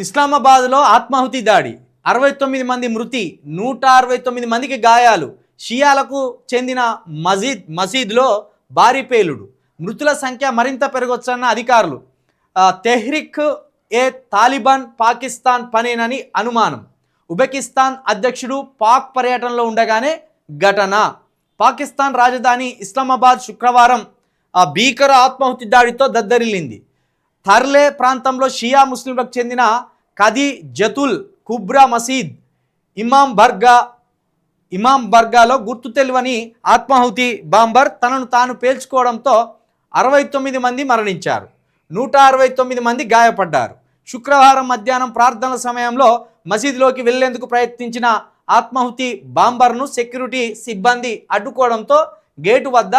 ఇస్లామాబాద్లో ఆత్మాహుతి దాడి 69 మంది మృతి 169 మందికి గాయాలు షియాలకు చెందిన మసీద్లో భారీ పేలుడు మృతుల సంఖ్య మరింత పెరగొచ్చన్న అధికారులు తెహ్రిక్ ఏ తాలిబాన్ పాకిస్తాన్ పనేనని అనుమానం ఉజ్బెకిస్తాన్ అధ్యక్షుడు పాక్ పర్యటనలో ఉండగానే ఘటన పాకిస్తాన్ రాజధాని ఇస్లామాబాద్ శుక్రవారం భీకర ఆత్మాహుతి దాడితో దద్దరిల్లింది థర్లే ప్రాంతంలో షియా ముస్లింలకు చెందిన కది జతుల్ కుబ్రా మసీద్ ఇమాం బర్గాలో గుర్తు తెలియని ఆత్మాహుతి బాంబర్ తనను తాను పేల్చుకోవడంతో 69 మంది మరణించారు 169 మంది గాయపడ్డారు శుక్రవారం మధ్యాహ్నం ప్రార్థనల సమయంలో మసీదులోకి వెళ్లేందుకు ప్రయత్నించిన ఆత్మాహుతి బాంబర్ను సెక్యూరిటీ సిబ్బంది అడ్డుకోవడంతో గేటు వద్ద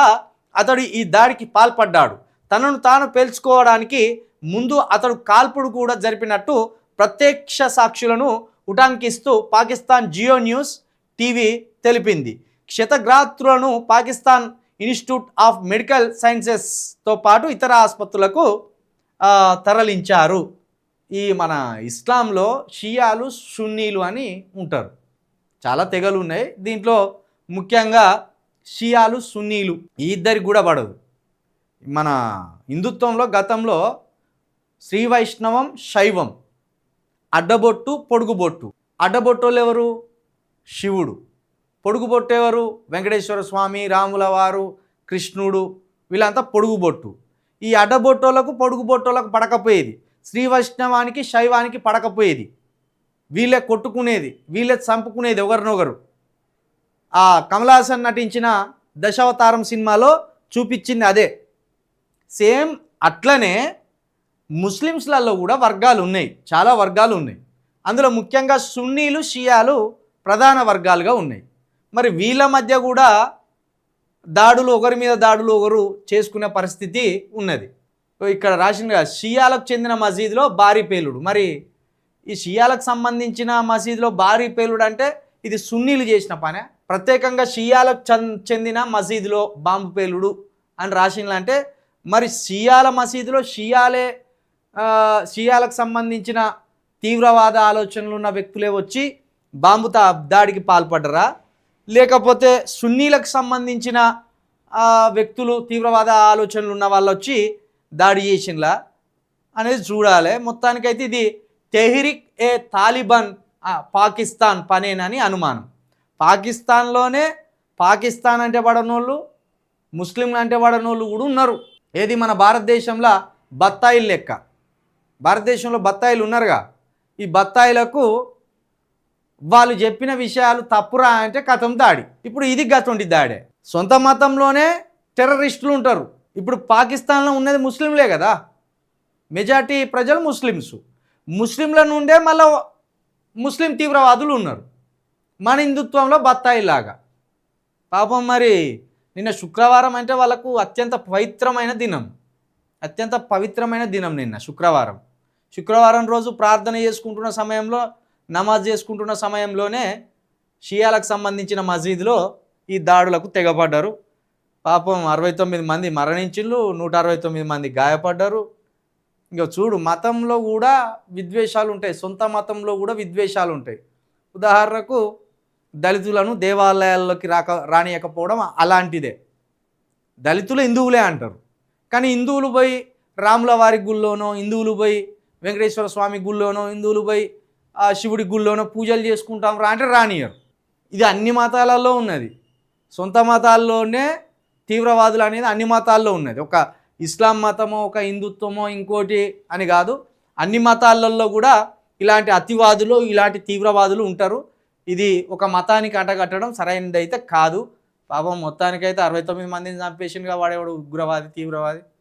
అతడు ఈ దాడికి పాల్పడ్డాడు తనను తాను పేల్చుకోవడానికి ముందు అతడు కాల్పుడు కూడా జరిపినట్టు ప్రత్యక్ష సాక్షులను ఉటంకిస్తూ పాకిస్తాన్ జియో న్యూస్ టీవీ తెలిపింది క్షతగాత్రులను పాకిస్తాన్ ఇన్స్టిట్యూట్ ఆఫ్ మెడికల్ సైన్సెస్తో పాటు ఇతర ఆసుపత్రులకు తరలించారు. ఈ మన ఇస్లాంలో షియాలు సున్నీలు అని ఉంటారు, చాలా తెగలు ఉన్నాయి. దీంట్లో ముఖ్యంగా షియాలు సున్నీలు ఈ ఇద్దరికి కూడా పడదు. మన హిందుత్వంలో గతంలో శ్రీ వైష్ణవం శైవం, అడ్డబొట్టు పొడుగుబొట్టు. అడ్డబొట్టోళ్ళు ఎవరు? శివుడు. పొడుగుబొట్టు ఎవరు? వెంకటేశ్వర స్వామి, రాముల వారు, కృష్ణుడు, వీళ్ళంతా పొడుగుబొట్టు. ఈ అడ్డబొట్టోళ్ళకు పొడుగుబొట్టోళ్ళకు పడకపోయేది, శ్రీ వైష్ణవానికి శైవానికి పడకపోయేది. వీళ్ళే కొట్టుకునేది, వీళ్ళే చంపుకునేది ఒకరినొకరు. ఆ కమల్ హాసన్ నటించిన దశావతారం సినిమాలో చూపించింది అదే. సేమ్ అట్లనే ముస్లిమ్స్లలో కూడా వర్గాలు ఉన్నాయి, చాలా వర్గాలు ఉన్నాయి. అందులో ముఖ్యంగా సున్నీలు షియాలు ప్రధాన వర్గాలుగా ఉన్నాయి. మరి వీళ్ళ మధ్య కూడా దాడులు, ఒకరి మీద దాడులు ఒకరు చేసుకునే పరిస్థితి ఉన్నది. ఇక్కడ రాసిన షియాలకు చెందిన మసీదులో భారీ పేలుడు. మరి ఈ షియాలకు సంబంధించిన మసీదులో భారీ పేలుడు అంటే ఇది సున్నీలు చేసిన పనే. ప్రత్యేకంగా షియాలకు చెందిన మసీదులో బాంబు పేలుడు అని రాసిందంటే మరి షియాల మసీదులో షియాలకు సంబంధించిన తీవ్రవాద ఆలోచనలు ఉన్న వ్యక్తులే వచ్చి బాంబు దాడికి పాల్పడ్డరా, లేకపోతే సున్నీలకు సంబంధించిన వ్యక్తులు తీవ్రవాద ఆలోచనలు ఉన్న వాళ్ళు వచ్చి దాడి చేసినలా అనేది చూడాలి. మొత్తానికైతే ఇది తెహ్రిక్ ఏ తాలిబాన్ పాకిస్తాన్ పనేనని అనుమానం. పాకిస్తాన్లోనే పాకిస్తాన్ అంటే పడనోళ్ళు, ముస్లింలు అంటే పడనోళ్ళు కూడా ఉన్నారు. ఏది మన భారతదేశంలో బత్తాయిలు లెక్క. భారతదేశంలో బత్తాయిలు ఉన్నారుగా, ఈ బత్తాయిలకు వాళ్ళు చెప్పిన విషయాలు తప్పురా అంటే కథం దాడి. ఇప్పుడు ఇది గతంటి దాడే. సొంత మతంలోనే టెర్రరిస్టులు ఉంటారు. ఇప్పుడు పాకిస్తాన్లో ఉన్నది ముస్లింలే కదా, మెజార్టీ ప్రజలు ముస్లింల నుండే మళ్ళీ ముస్లిం తీవ్రవాదులు ఉన్నారు. మన హిందుత్వంలో బత్తాయిలాగా. పాపం మరి నిన్న శుక్రవారం అంటే వాళ్ళకు అత్యంత పవిత్రమైన దినం నిన్న శుక్రవారం రోజు ప్రార్థన చేసుకుంటున్న సమయంలో, నమాజ్ చేసుకుంటున్న సమయంలోనే షియాలకు సంబంధించిన మసీదులో ఈ దాడులకు తెగపడ్డారు. పాపం 69 మంది మరణించిళ్ళు, 169 మంది గాయపడ్డారు. ఇంకా చూడు, మతంలో కూడా విద్వేషాలు ఉంటాయి, సొంత మతంలో కూడా విద్వేషాలు ఉంటాయి. ఉదాహరణకు దళితులను దేవాలయాల్లోకి రానియకపోవడం అలాంటిదే. దళితులు హిందువులే అంటారు, కానీ హిందువులు పోయి రాముల వారి గుళ్ళోనో, హిందువులు పోయి వెంకటేశ్వర స్వామి గుళ్ళోనో, హిందువులు పోయి శివుడి గుళ్ళోనో పూజలు చేసుకుంటాం రా అంటే రానియరు. ఇది అన్ని మతాలలో ఉన్నది. సొంత మతాల్లోనే తీవ్రవాదులు అనేది అన్ని మతాల్లో ఉన్నది. ఒక ఇస్లాం మతమో, ఒక హిందుత్వమో, ఇంకోటి అని కాదు, అన్ని మతాలలో కూడా ఇలాంటి అతివాదులు, ఇలాంటి తీవ్రవాదులు ఉంటారు. ఇది ఒక మతానికి అంటగట్టడం సరైనది అయితే కాదు. పాపం మొత్తానికైతే 69 మందిని చంపేసినగా వాడేవాడు ఉగ్రవాది, తీవ్రవాది.